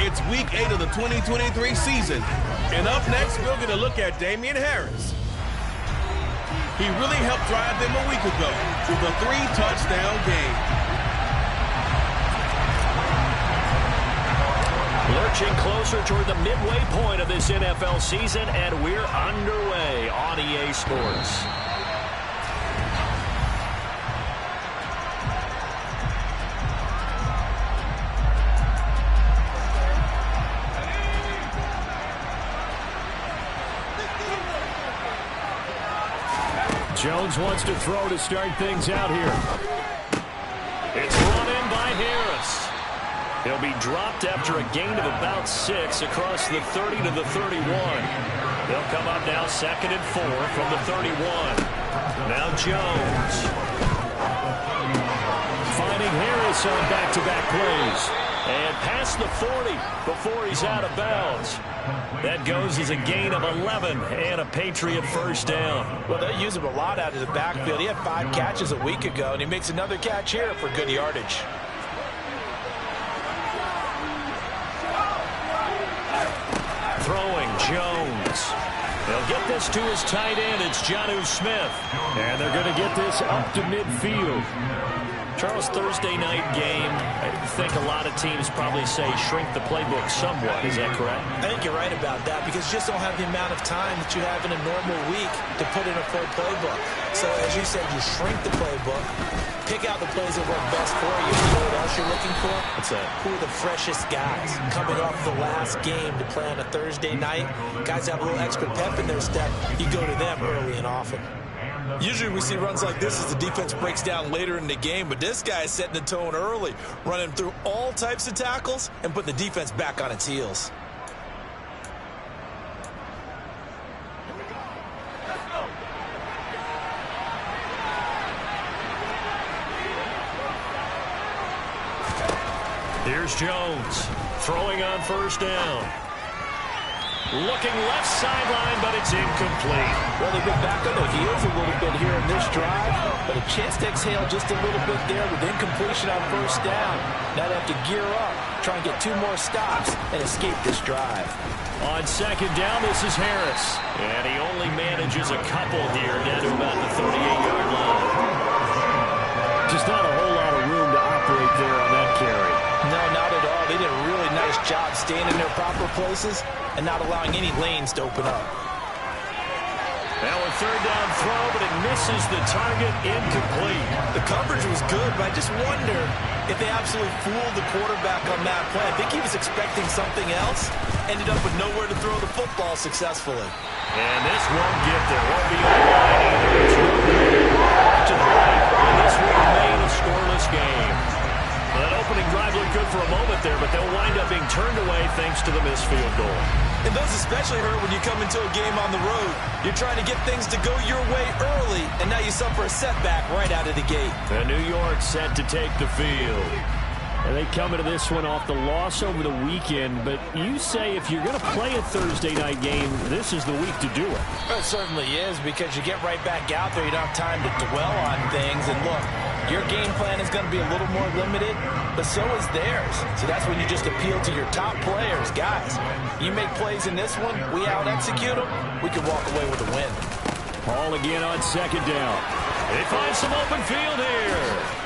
It's week 8 of the 2023 season. And up next, we're going to look at Damian Harris. He really helped drive them a week ago with a 3-touchdown game. Lurching closer toward the midway point of this NFL season, and we're underway on EA Sports. Jones wants to throw to start things out here. It's run in by Harris. He'll be dropped after a gain of about 6 across the 30 to the 31. They'll come up now 2nd and 4 from the 31. Now Jones. Finding Harris on back-to-back plays. And past the 40 before he's out of bounds. That goes as a gain of 11 and a Patriot first down. Well, they use him a lot out of the backfield. He had 5 catches a week ago, and he makes another catch here for good yardage. Throwing Jones. They'll get this to his tight end. It's Jonnu Smith. And they're going to get this up to midfield. Charles, Thursday night game, I think a lot of teams probably say shrink the playbook somewhat. Is that correct? I think you're right about that because you just don't have the amount of time that you have in a normal week to put in a full playbook. So as you said, you shrink the playbook, pick out the plays that work best for you. You know what else you're looking for? What's that? Who are the freshest guys coming off the last game to play on a Thursday night? Guys have a little extra pep in their step. You go to them early and often. Usually we see runs like this as the defense breaks down later in the game, but this guy is setting the tone early, running through all types of tackles and putting the defense back on its heels. Here's Jones throwing on first down. Looking left sideline, but it's incomplete. Well, they've been back on their heels a little bit here in this drive, but a chance to exhale just a little bit there with incompletion on first down. Now they have to gear up, try and get 2 more stops, and escape this drive. On second down, this is Harris. And he only manages a couple here down to about the 38-yard line. Just not a whole lot of room to operate there on that carry. No, not at all. They did a really nice job staying in their proper places and not allowing any lanes to open up. Now a third down throw, but it misses the target, incomplete. The coverage was good, but I just wonder if they absolutely fooled the quarterback on that play. I think he was expecting something else, ended up with nowhere to throw the football successfully. And this won't get there. Won't be on the line either. It's to the right, and this will remain a scoreless game. That opening drive looked good for a moment there, but they'll wind up being turned away thanks to the missed field goal. And those especially hurt when you come into a game on the road. You're trying to get things to go your way early, and now you suffer a setback right out of the gate. And New York set to take the field. And they come into this one off the loss over the weekend, but you say if you're going to play a Thursday night game, this is the week to do it. It certainly is because you get right back out there. You don't have time to dwell on things. And look, your game plan is going to be a little more limited, but so is theirs. So that's when you just appeal to your top players. Guys, you make plays in this one, we out-execute them, we can walk away with a win. Paul again on second down. They find some open field here.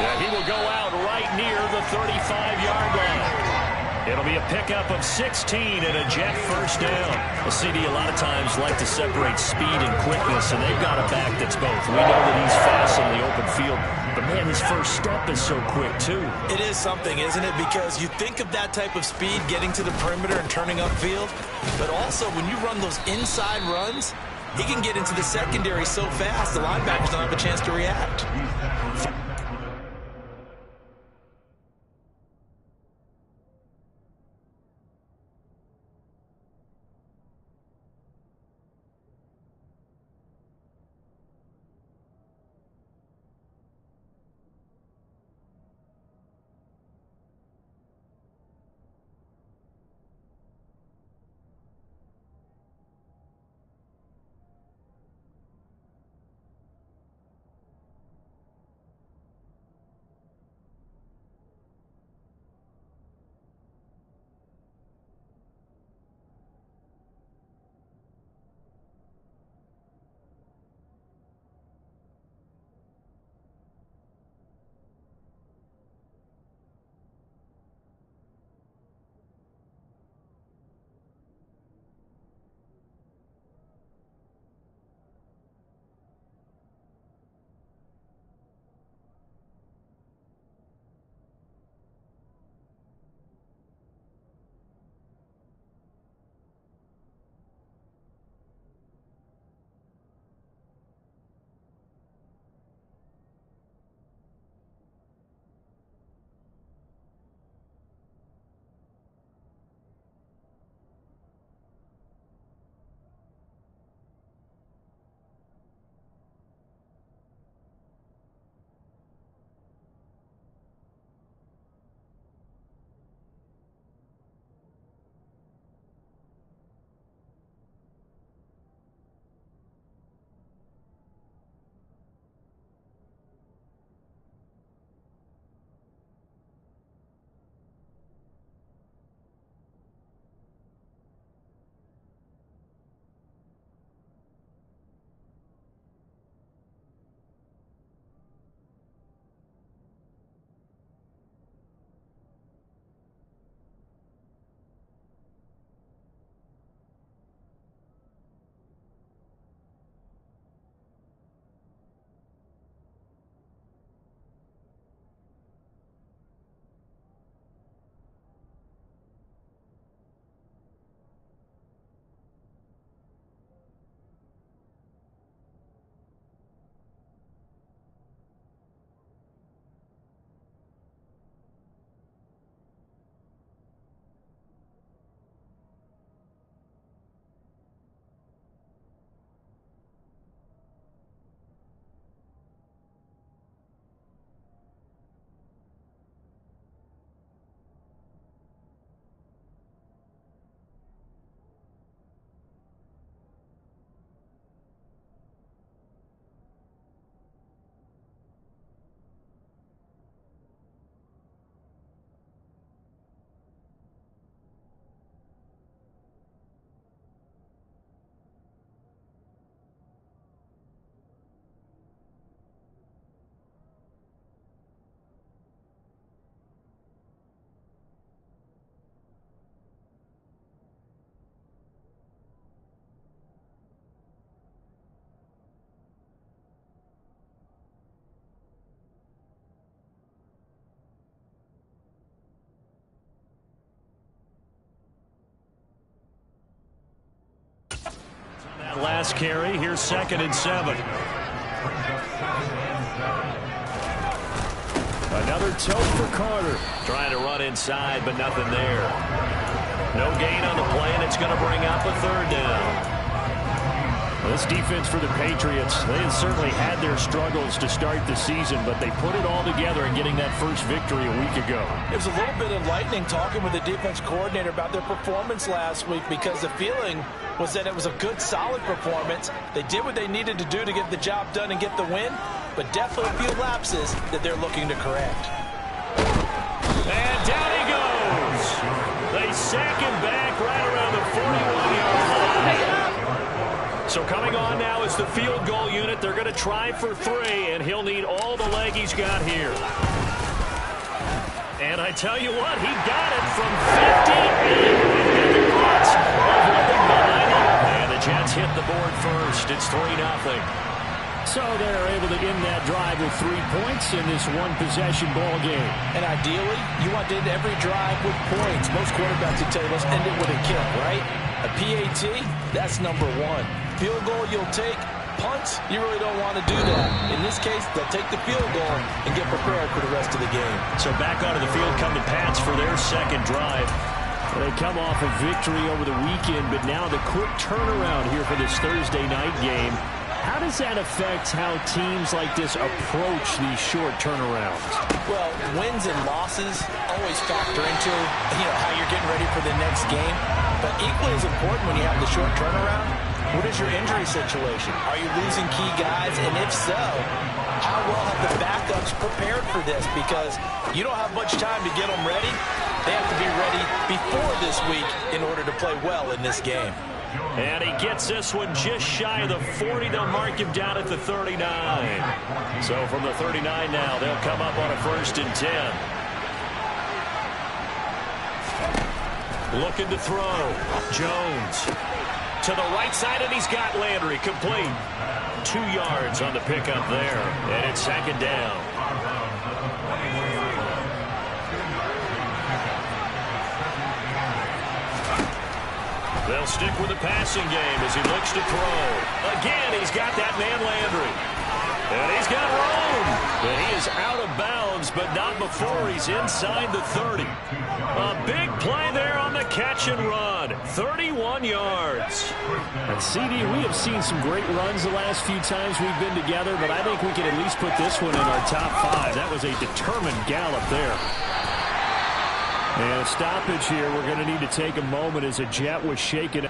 Yeah, he will go out right near the 35-yard line. It'll be a pickup of 16 and a Jet first down. The CD a lot of times like to separate speed and quickness, and they've got a back that's both. We know that he's fast on the open field, but man, his first step is so quick too. It is something, isn't it? Because you think of that type of speed getting to the perimeter and turning upfield, but also when you run those inside runs, he can get into the secondary so fast the linebackers don't have a chance to react. pass carry. Here's 2nd and 7. Another tote for Carter. Trying to run inside, but nothing there. No gain on the play, and it's going to bring up a 3rd down. This defense for the Patriots, they have certainly had their struggles to start the season, but they put it all together in getting that first victory a week ago. It was a little bit enlightening talking with the defense coordinator about their performance last week, because the feeling was that it was a good, solid performance. They did what they needed to do to get the job done and get the win, but definitely a few lapses that they're looking to correct. And down he goes. They sack him back right around the 41-yard line. So coming on now is the field goal unit. They're going to try for 3, and he'll need all the leg he's got here. And I tell you what, he got it from 58. And the Jets hit the board first. It's 3-0. So they're able to end that drive with 3 points in this one-possession ball game. And ideally, you want to end every drive with points. Most quarterbacks would tell you, let's end it with a kick, right? A PAT, that's number 1. Field goal you'll take. Punts, you really don't want to do that. In this case, they'll take the field goal and get prepared for the rest of the game. So back onto the field come the Pats for their 2nd drive. They come off a victory over the weekend, but now the quick turnaround here for this Thursday night game. How does that affect how teams like this approach these short turnarounds? Well, wins and losses always factor into, how you're getting ready for the next game. But equally as important when you have the short turnaround, what is your injury situation? Are you losing key guys? And if so, how well have the backups prepared for this? Because you don't have much time to get them ready. They have to be ready before this week in order to play well in this game. And he gets this one just shy of the 40. They'll mark him down at the 39. So from the 39 now, they'll come up on a 1st and 10. Looking to throw. Jones to the right side, and he's got Landry complete. 2 yards on the pickup there, and it's 2nd down. They'll stick with the passing game as he looks to throw. Again, he's got that man Landry. And he's got room. And he is out of bounds, but not before he's inside the 30. A big play there on the catch and run. 31 yards. And CD, we have seen some great runs the last few times we've been together, but I think we can at least put this one in our top 5. That was a determined gallop there. And a stoppage here. We're going to need to take a moment as a Jet was shaken.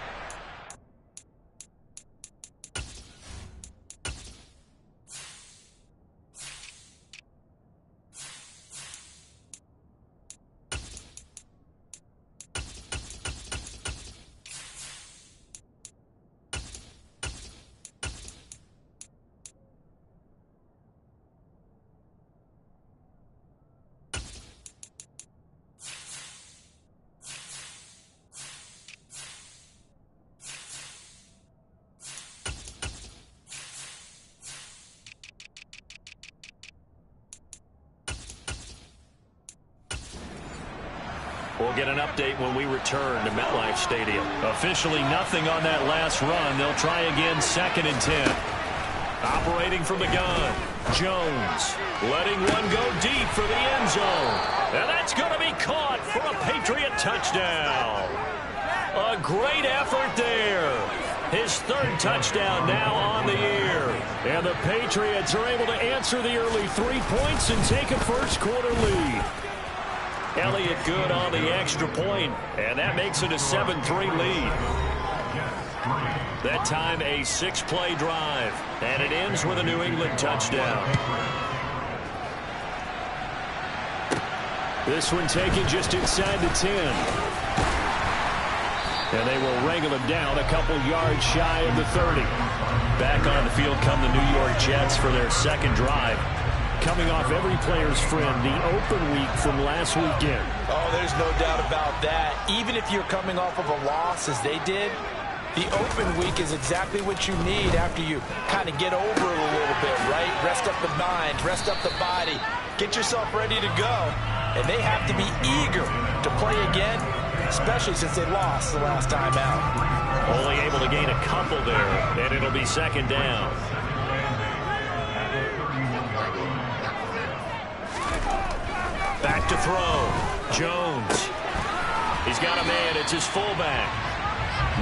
We'll get an update when we return to MetLife Stadium. Officially nothing on that last run. They'll try again 2nd and 10. Operating from the gun. Jones letting one go deep for the end zone. And that's going to be caught for a Patriot touchdown. A great effort there. His 3rd touchdown now on the year. And the Patriots are able to answer the early 3 points and take a first-quarter lead. Elliott good on the extra point, and that makes it a 7-3 lead. That time a 6-play drive, and it ends with a New England touchdown. This one taken just inside the 10. And they will wrangle him down a couple yards shy of the 30. Back on the field come the New York Jets for their 2nd drive. Coming off every player's friend, the open week from last weekend. Oh, there's no doubt about that. Even if you're coming off of a loss as they did, the open week is exactly what you need after you kind of get over it a little bit, right? Rest up the mind, rest up the body, get yourself ready to go. And they have to be eager to play again especially since they lost the last time out. Only able to gain a couple there, and it'll be second down. Back to throw. Jones. He's got a man. It's his fullback.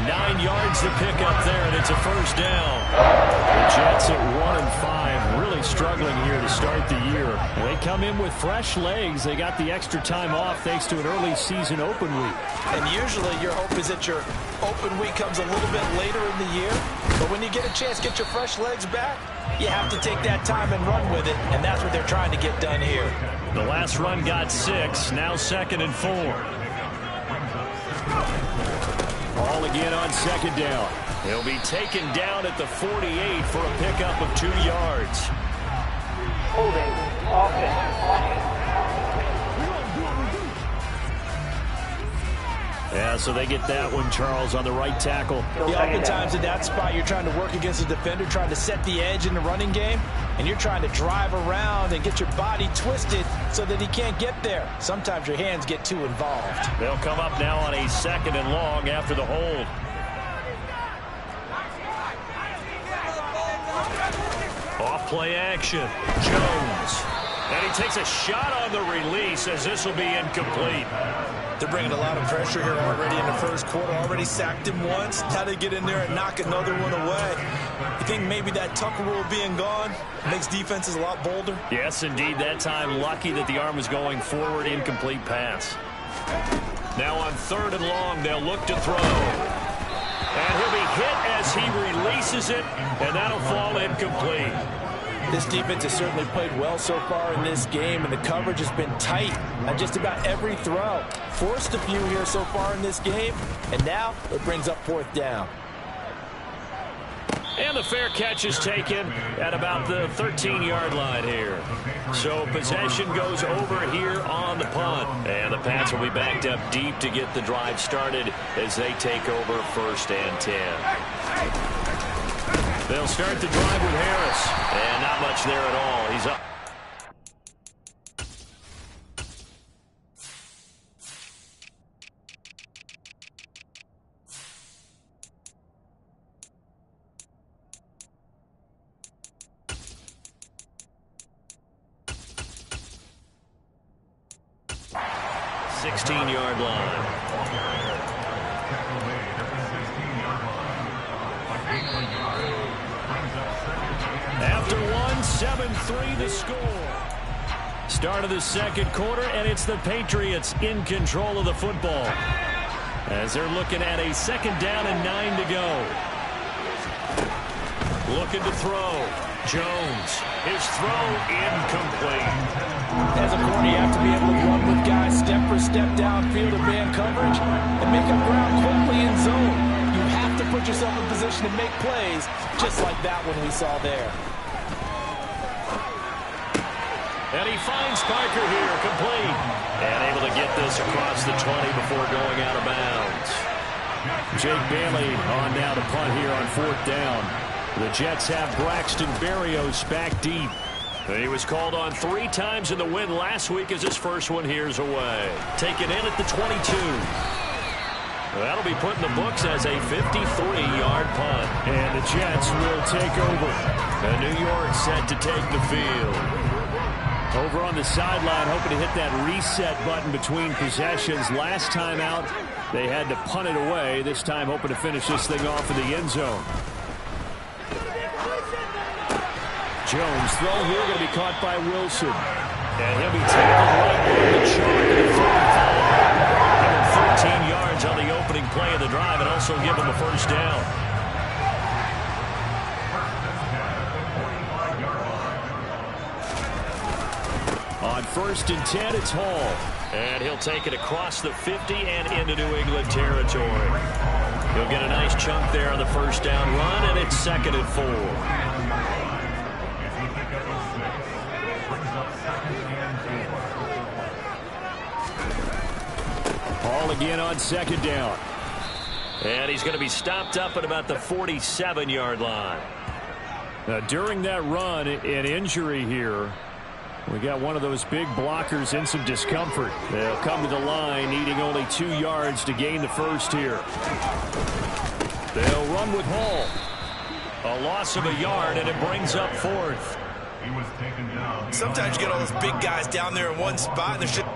9 yards to pick up there, and it's a first down. The Jets at 1-5, really struggling here to start the year. They come in with fresh legs. They got the extra time off thanks to an early season open week. And usually your hope is that your open week comes a little bit later in the year. But when you get a chance to get your fresh legs back, you have to take that time and run with it, and that's what they're trying to get done here. The last run got 6, now 2nd and 4. Ball again on second down. He'll be taken down at the 48 for a pickup of 2 yards. Holding offense. Yeah, so they get that one, Charles, on the right tackle. Yeah, oftentimes in that spot, you're trying to work against a defender, trying to set the edge in the running game, and you're trying to drive around and get your body twisted so that he can't get there. Sometimes your hands get too involved. They'll come up now on a 2nd and long after the hold. Off play action. Jones. And he takes a shot on the release as this will be incomplete. They're bringing a lot of pressure here already in the first quarter. Already sacked him once. Now they get in there and knock another one away. You think maybe that Tucker rule being gone makes defenses a lot bolder? Yes, indeed. That time, lucky that the arm was going forward. Incomplete pass. Now on 3rd and long, they'll look to throw. And he'll be hit as he releases it, and that'll fall incomplete. This defense has certainly played well so far in this game, and the coverage has been tight on just about every throw. Forced a few here so far in this game, and now it brings up 4th down. And the fair catch is taken at about the 13-yard line here. So possession goes over here on the punt. And the Pats will be backed up deep to get the drive started as they take over 1st and 10. They'll start the drive with Harris. And not much there at all. He's up. Yard line. After 7-3 to score. Start of the second quarter, and it's the Patriots in control of the football as they're looking at a 2nd down and 9 to go. Looking to throw. Jones. His throw incomplete. As a corner, you have to be able to run with guys step for step downfield in man coverage and make up ground quickly in zone. You have to put yourself in position to make plays, just like that one we saw there. And he finds Parker here, complete. And able to get this across the 20 before going out of bounds. Jake Bailey on now to punt here on 4th down. The Jets have Braxton Berrios back deep. He was called on 3 times in the win last week as his first one here's away. Taken in at the 22. That'll be put in the books as a 53-yard punt. And the Jets will take over. And New York set to take the field. Over on the sideline, hoping to hit that reset button between possessions. Last time out, they had to punt it away. This time, hoping to finish this thing off in the end zone. Jones throw here, going to be caught by Wilson. And he'll be tackled right on the chalk at the 35. 13 yards on the opening play of the drive, and also give him a first down. On 1st and 10, it's Hall. And he'll take it across the 50 and into New England territory. He'll get a nice chunk there on the first down run, and it's 2nd and 4. Hall again on 2nd down. And he's going to be stopped up at about the 47-yard line. Now, during that run, an injury here We got one of those big blockers in some discomfort. They'll come to the line, needing only 2 yards to gain the first here. They'll run with Hall. A loss of a yard, and it brings up 4th. Sometimes you get all those big guys down there in one spot, and there's just...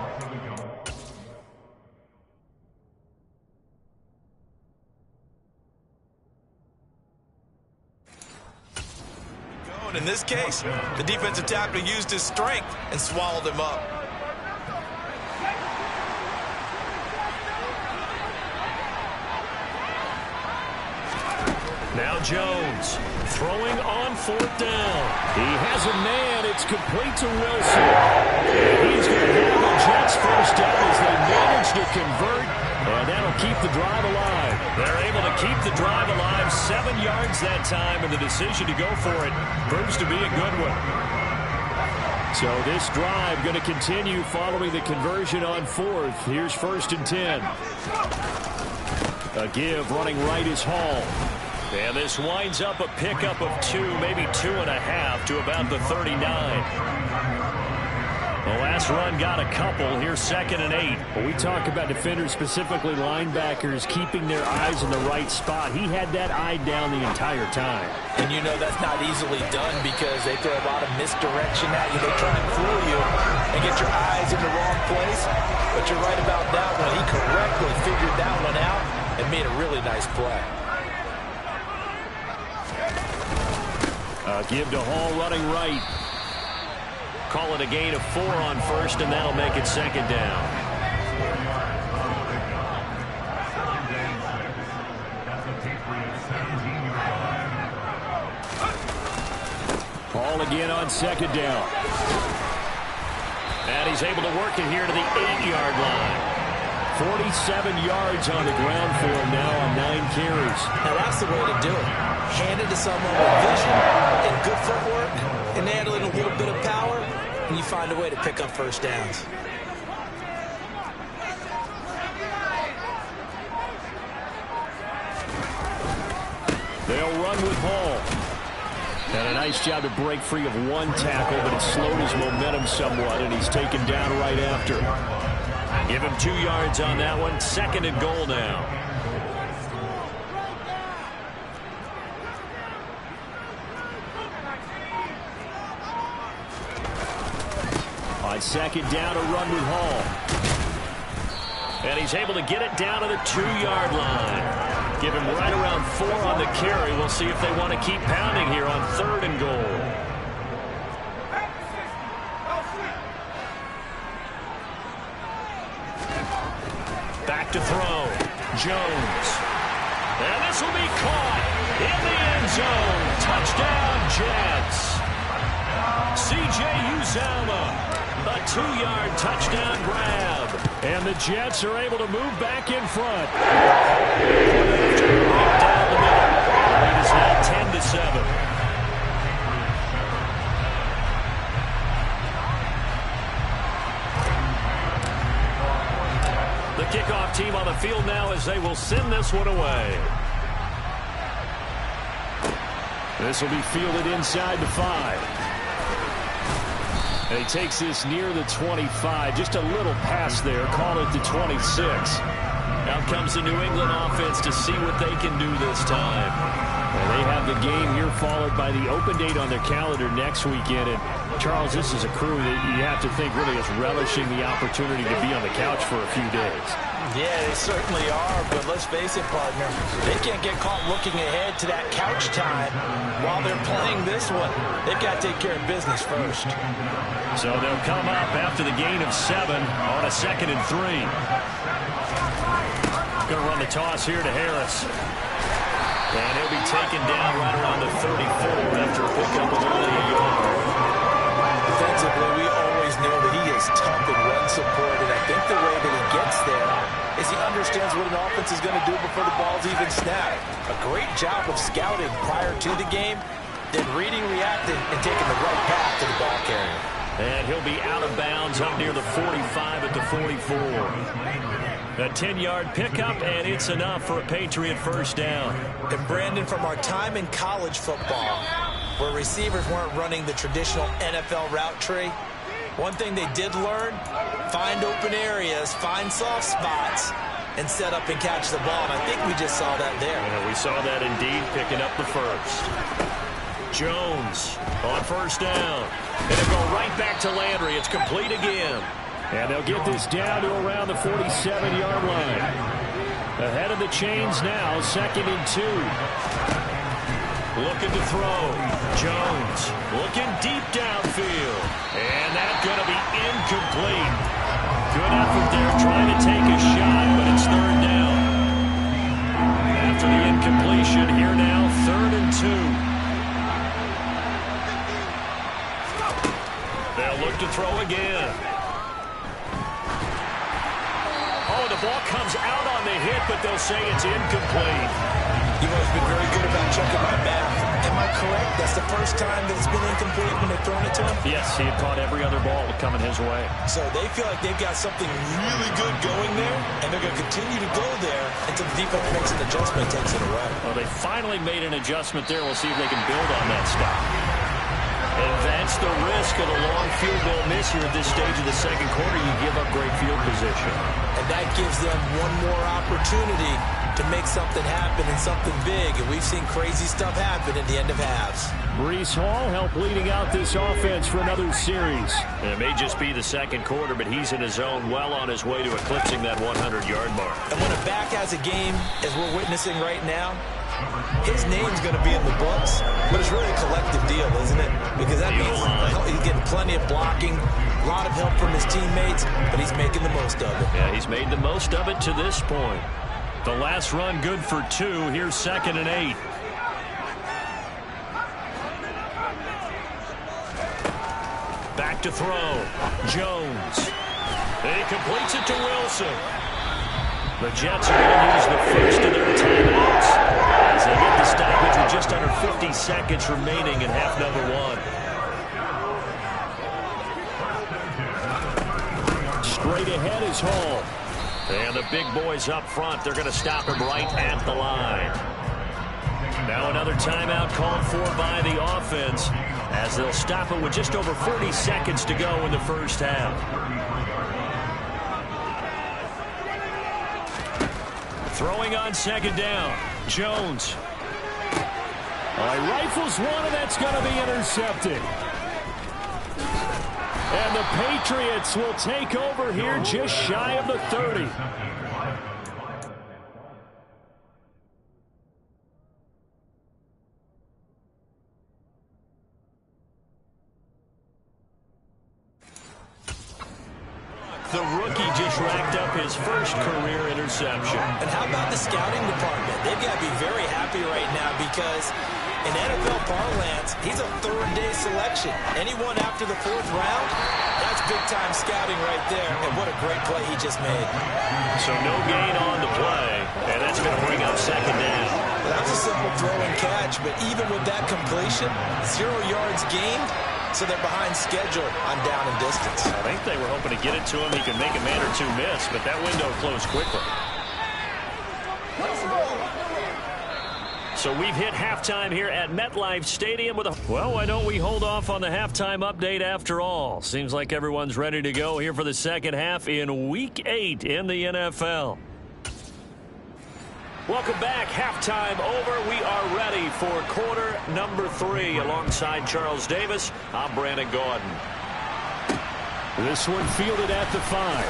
In this case, the defensive tackle used his strength and swallowed him up. Now Jones throwing on 4th down. He has a man. It's complete to Wilson. And he's going to have the Jets first down as they manage to convert. And that'll keep the drive alive. They're able to keep the drive alive. 7 yards that time, and the decision to go for it proves to be a good one. So this drive going to continue following the conversion on 4th. Here's 1st and 10. A give running right is Hall. And this winds up a pickup of 2, maybe 2.5 to about the 39. The last run got a couple. Here's 2nd and 8. Well, we talk about defenders, specifically linebackers, keeping their eyes in the right spot. He had that eye down the entire time. And you know that's not easily done because they throw a lot of misdirection at you. They try and fool you and get your eyes in the wrong place. But you're right about that one. He correctly figured that one out and made a really nice play. Give to Hall running right. Call it a gain of 4 on 1st, and that'll make it 2nd down. Hall again on 2nd down. And he's able to work it here to the 8-yard line. 47 yards on the ground for him now on 9 carries. Now that's the way to do it. Hand it to someone with vision and good footwork, and add a little bit of power, and you find a way to pick up first downs. They'll run with Hall. And a nice job to break free of 1 tackle, but it slowed his momentum somewhat, and he's taken down right after. Give him 2 yards on that one. 2nd and goal now. On 2nd down, a run with Hall. And he's able to get it down to the 2-yard line. Give him right around 4 on the carry. We'll see if they want to keep pounding here on 3rd and goal. Back to throw. Jones. And this will be caught in the end zone. Touchdown, Jets. C.J. Uzomah, a 2-yard touchdown grab. And the Jets are able to move back in front. Down the middle. The lead is now 10-7. The kickoff team on the field now as they will send this one away. This will be fielded inside the 5. And he takes this near the 25. Just a little pass there. Call it the 26. Out comes the New England offense to see what they can do this time. Well, they have the game here followed by the open date on their calendar next weekend. And, Charles, this is a crew that you have to think really is relishing the opportunity to be on the couch for a few days. Yeah, they certainly are, but let's face it, partner. They can't get caught looking ahead to that couch time while they're playing this one. They've got to take care of business first. So they'll come up after the gain of 7 on a 2nd and 3. Going to run the toss here to Harris. And he'll be taken down right around the 34 after a pickup of only a yard. Defensively, we always know that he is tough in run support, and I think the way that he gets there is he understands what an offense is going to do before the ball's even snapped. A great job of scouting prior to the game, then reading, reacting, and taking the right path to the ball carrier. And he'll be out of bounds up near the 45 at the 44. A 10-yard pickup, and it's enough for a Patriot first down. And Brandon, from our time in college football, where receivers weren't running the traditional NFL route tree, One thing they did learn, find open areas, find soft spots, and set up and catch the ball. And I think we just saw that there. Yeah, we saw that indeed, picking up the first. Jones on first down. And it'll go right back to Landry. It's complete again. And they'll get this down to around the 47-yard line. Ahead of the chains now, 2nd and 2. Looking to throw. Jones looking deep downfield. And that's going to be incomplete. Good effort there trying to take a shot, but it's 3rd down. After the incompletion, here now, 3rd and 2. They'll look to throw again. Oh, the ball comes out on the hit, but they'll say it's incomplete. You've always been very good about checking my math. Am I correct? That's the first time that it's been incomplete when they've thrown it to him? Yes, he had caught every other ball coming his way. So they feel like they've got something really good going there, and they're going to continue to go there until the defense makes an adjustment and takes it away. Well, they finally made an adjustment there. We'll see if they can build on that stop. And that's the risk of the long field goal miss here at this stage of the second quarter. You give up great field position. And that gives them one more opportunity to make something happen and something big. And we've seen crazy stuff happen at the end of halves. Breece Hall helped leading out this offense for another series. And it may just be the second quarter, but he's in his zone, well on his way to eclipsing that 100-yard mark. And when a back has a game, as we're witnessing right now, his name's going to be in the books, but it's really a collective deal, isn't it? Because that means he's getting plenty of blocking, a lot of help from his teammates, but he's making the most of it. Yeah, he's made the most of it to this point. The last run good for 2. Here's 2nd and 8. Back to throw. Jones. He completes it to Wilson. The Jets are going to use the first of their timeouts as they get the stoppage with just under 50 seconds remaining in half number 1. Straight ahead is Hall. And the big boys up front, they're going to stop him right at the line. Now another timeout called for by the offense as they'll stop it with just over 40 seconds to go in the first half. Throwing on 2nd down. Jones. He rifles one, and that's going to be intercepted. And the Patriots will take over here just shy of the 30. The rookie just racked up his first career interception. And how about the scouting department? They've got to be very happy right now because in NFL parlance, he's a 3rd-day selection. Anyone after the 4th round, that's big-time scouting right there. And what a great play he just made. So no gain on the play, and that's going to bring up 2nd down. Well, that was a simple throw and catch, but even with that completion, 0 yards gained. So they're behind schedule on down and distance. I think they were hoping to get it to him. He could make a man or two miss, but that window closed quickly. So we've hit halftime here at MetLife Stadium with a... Well, why don't we hold off on the halftime update after all? Seems like everyone's ready to go here for the second half in Week 8 in the NFL. Welcome back. Halftime over. We are ready for quarter number 3 alongside Charles Davis. I'm Brandon Gordon. This one fielded at the 5.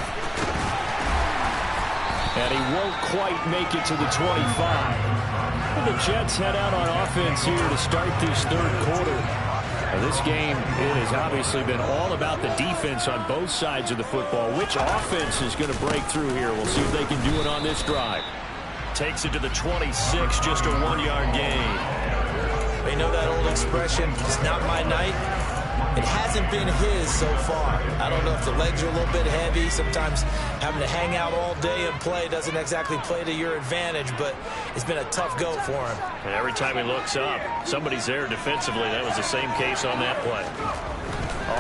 And he won't quite make it to the 25. And the Jets head out on offense here to start this 3rd quarter. Now this game, it has obviously been all about the defense on both sides of the football. Which offense is going to break through here? We'll see if they can do it on this drive. Takes it to the 26, just a 1-yard gain. They know that old expression, it's not my night. It hasn't been his so far. I don't know if the legs are a little bit heavy. Sometimes having to hang out all day and play doesn't exactly play to your advantage, but it's been a tough go for him. And every time he looks up, somebody's there defensively. That was the same case on that play.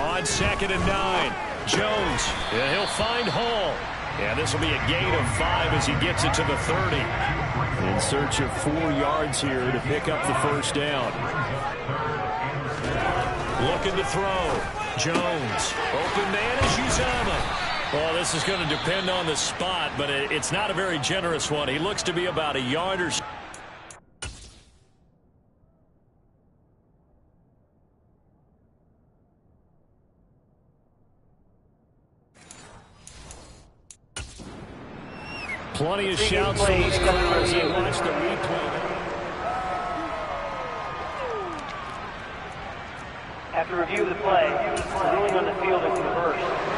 On 2nd and 9, Jones, and he'll find Hall. And this will be a gain of 5 as he gets it to the 30. In search of 4 yards here to pick up the first down. Looking to throw. Jones. Open man is Uzomah. Well, this is going to depend on the spot, but it's not a very generous one. He looks to be about a yard or so. Plenty of shouts from these crowds as they watch the replay. After review of the play, the ruling on the field is reversed.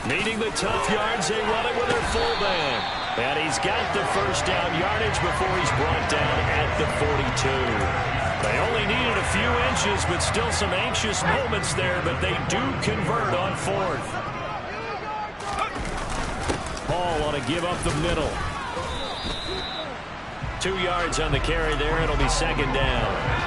Needing the tough yards, they run it with their fullback. And he's got the first down yardage before he's brought down at the 42. They only needed a few inches, but still some anxious moments there, but they do convert on fourth. Hall on a give up the middle. 2 yards on the carry there. It'll be second down.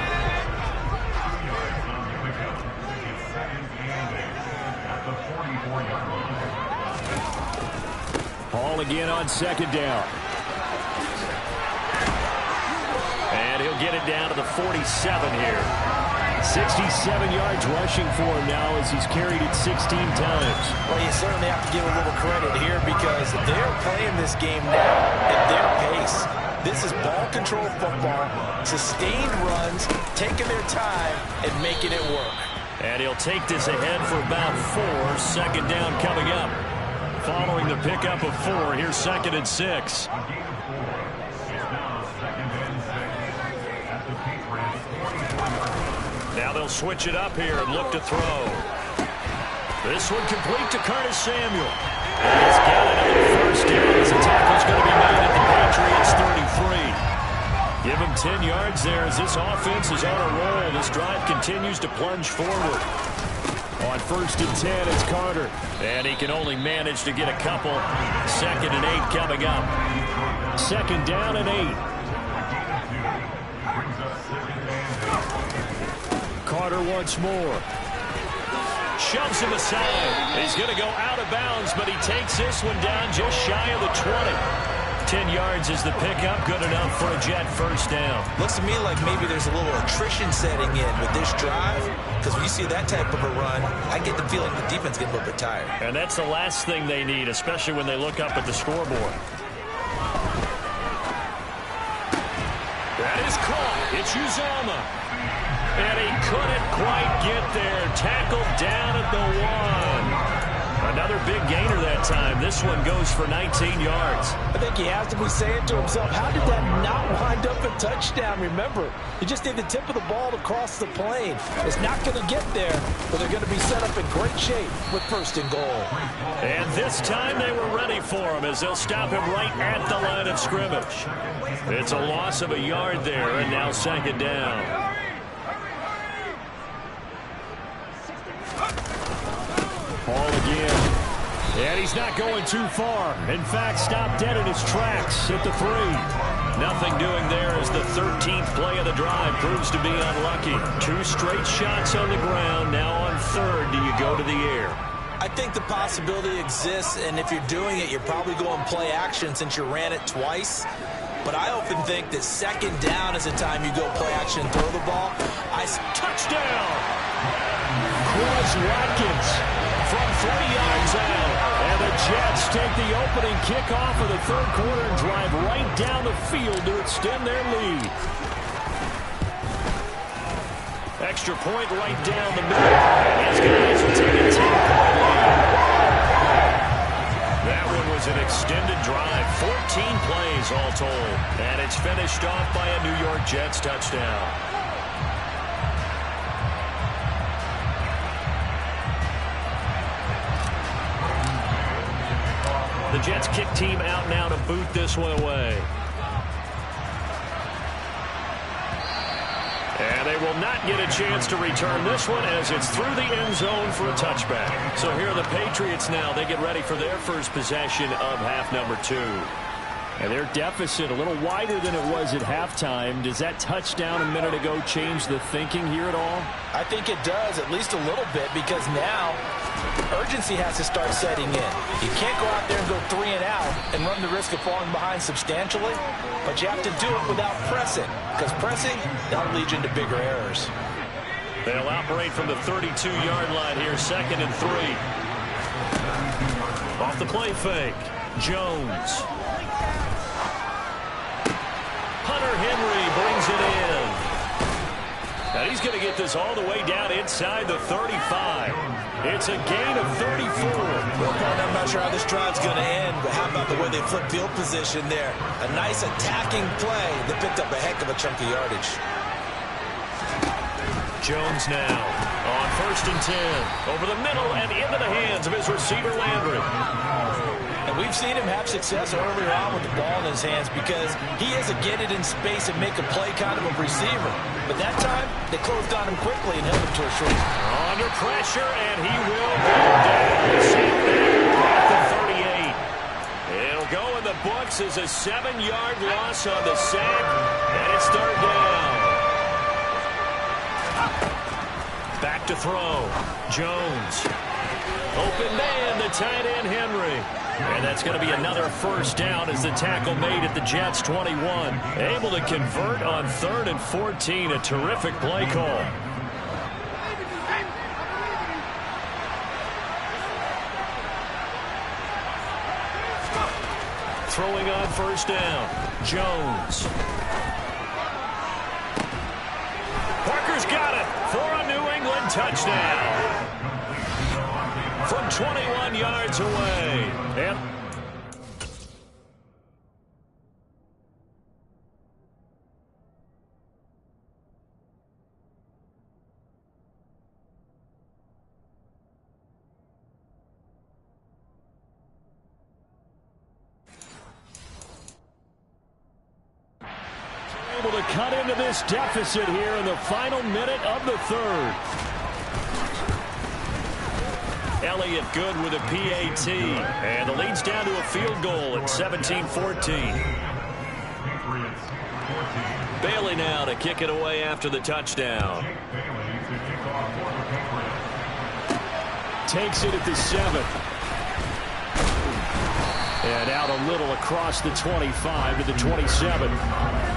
Hall again on second down. And he'll get it down to the 47 here. 67 yards rushing for him now as he's carried it 16 times. Well, you certainly have to give a little credit here because they're playing this game now at their pace. This is ball control football, sustained runs, taking their time and making it work. And he'll take this ahead for about 4. Second down coming up. Following the pickup of 4, here's 2nd and 6. Now they'll switch it up here and look to throw. This one complete to Curtis Samuel. And he's got it on the first down as the tackle's going to be made at the Patriots 33. Give him 10 yards there as this offense is on a roll. This drive continues to plunge forward. On 1st and 10, it's Carter. And he can only manage to get a couple. 2nd and 8 coming up. 2nd down and 8. Carter once more. Shoves him aside. He's going to go out of bounds, but he takes this one down just shy of the 20. 10 yards is the pickup, good enough for a Jet first down. Looks to me like maybe there's a little attrition setting in with this drive, because when you see that type of a run, I get the feeling the defense gets a little bit tired. And that's the last thing they need, especially when they look up at the scoreboard. That is caught. It's Uzomah. And he couldn't quite get there. Tackled down at the 1. Another big gainer that time. This one goes for 19 yards. I think he has to be saying to himself, how did that not wind up a touchdown? Remember, you just need the tip of the ball to cross the plane. It's not going to get there, but they're going to be set up in great shape with 1st and goal. And this time they were ready for him as they'll stop him right at the line of scrimmage. It's a loss of a yard there, and now 2nd down. Ball again. And he's not going too far. In fact, stopped dead in his tracks at the 3. Nothing doing there as the 13th play of the drive proves to be unlucky. 2 straight shots on the ground. Now on 3rd, do you go to the air? I think the possibility exists, and if you're doing it, you're probably going play action since you ran it twice. But I often think that 2nd down is the time you go play action and throw the ball. Touchdown! Quez Watkins from 3 yards out. And the Jets take the opening kickoff of the 3rd quarter and drive right down the field to extend their lead. Extra point right down the middle. And these guys will take a 10-point lead. That one was an extended drive. 14 plays all told. And it's finished off by a New York Jets touchdown. The Jets kick team out now to boot this one away. And they will not get a chance to return this one as it's through the end zone for a touchback. So here are the Patriots now. They get ready for their first possession of half number 2. And their deficit a little wider than it was at halftime. Does that touchdown a minute ago change the thinking here at all? I think it does, at least a little bit, because now urgency has to start setting in. You can't go out there and go 3 and out and run the risk of falling behind substantially, but you have to do it without pressing, because pressing, that'll lead you into bigger errors. They'll operate from the 32-yard line here, 2nd and 3. Off the play fake, Jones. Hunter Henry brings it in. And he's going to get this all the way down inside the 35. It's a gain of 34. Well, I'm not sure how this drive's going to end, but how about the way they flip field position there? A nice attacking play that picked up a heck of a chunk of yardage. Jones now on 1st and 10. Over the middle and into the hands of his receiver, Landry. And we've seen him have success earlier on with the ball in his hands because he is a get it in space and make a play kind of a receiver. But that time, they closed on him quickly and held him to a short. Under pressure, and he will go down. Safe there at the 38. It'll go in the books as a 7-yard loss on the sack, and it's 3rd down. Back to throw. Jones. Open man, the tight end, Henry. And that's going to be another 1st down as the tackle made at the Jets' 21. Able to convert on 3rd and 14. A terrific play call. Throwing on 1st down. Jones. Parker's got it for a New England touchdown. From 21 yards away. Yep. Able to cut into this deficit here in the final minute of the 3rd. Elliott good with a PAT. And the lead's down to a field goal at 17-14. Bailey now to kick it away after the touchdown. Takes it at the 7. And out a little across the 25 to the 27.